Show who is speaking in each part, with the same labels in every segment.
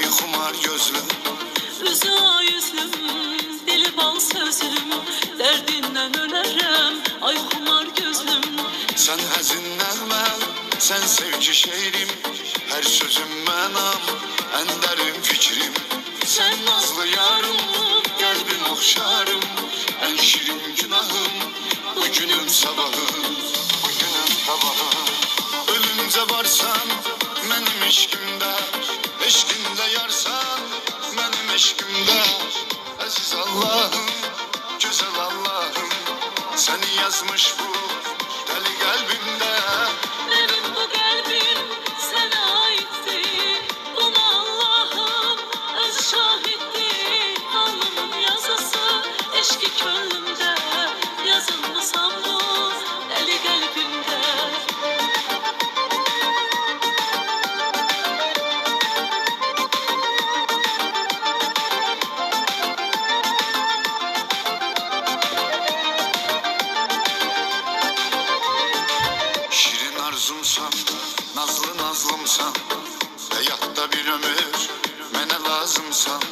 Speaker 1: ay xumar gözlüm.
Speaker 2: Üzü ay üzlüm, dili bal sözlüm, derdinden ölərəm, ay xumar gözlüm.
Speaker 1: Sen həzin nəğmə, sen sevgi şeirim, her sözüm mənam, en derin fikrim. Sen nazlı yarım, kalbim oxşarım, en şirin günahım, bugünüm sabahım, bugünüm sabahım. Ölünce varsan, benim eşkimde, eşkimde yarsan, benim eşkimde. Aziz Allah'ım, güzel Allah'ım, seni yazmış bu deli kalbimde.
Speaker 2: Benim bu kalbim sana aittir, buna Allah'ım öz şahittir. Alnımın yazısı eşki könlümde, yazılmasam bu deli kalbimde.
Speaker 1: Şirin arzumsan, nazlı nazlımsan, hayatta bir ömür mene lazımsan.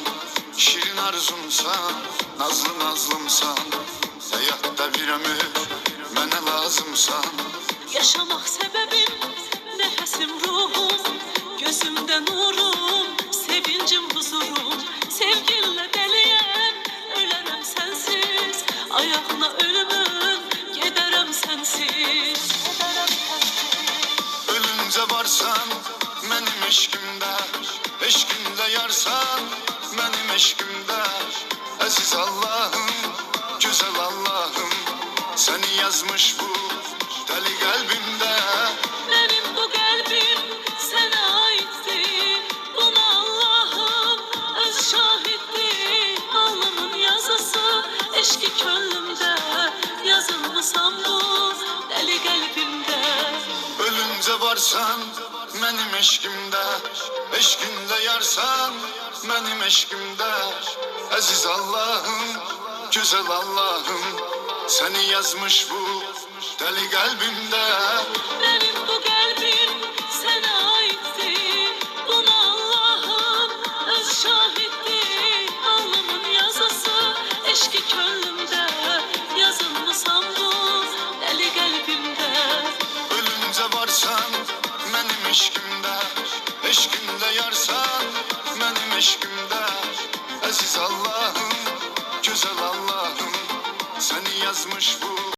Speaker 1: Şirin arzumsan, nazlı nazlımsan, hayatta bir ömür mene lazımsan.
Speaker 2: Yaşamak sebebim, nefesim ruhum, gözümde nurum, sevincim huzurum. Sevginle deliyem, ölerem sensiz, ayağına ölümüm, giderem sensiz.
Speaker 1: Ölünce varsan, benim eşkimde, eşkimde yarsan, benim eşkimde. Aziz Allah'ım, güzel Allah'ım, seni yazmış bu deli kalbimde.
Speaker 2: Benim bu kalbim sana aittir, buna Allah'ım öz şahittir. Alnımın yazısı eşki könlümde, yazılmasam bu deli kalbimde.
Speaker 1: Ölünce varsan, benim eşkimde, eşkimde yarsan, benim eşkimde. Aziz Allah'ım, güzel Allah'ım, seni yazmış bu deli kalbimde.
Speaker 2: Benim bu kalbim sana aittir, buna Allah'ım öz şahittir. Alnımın yazısı eşki könlümde, yazılmasam bu deli kalbimde.
Speaker 1: Ölünce varsan, benim eşkimde, eşkimde yarsan, benim eşkimde. Aziz Allah'ım, güzel Allah'ım, seni yazmış bu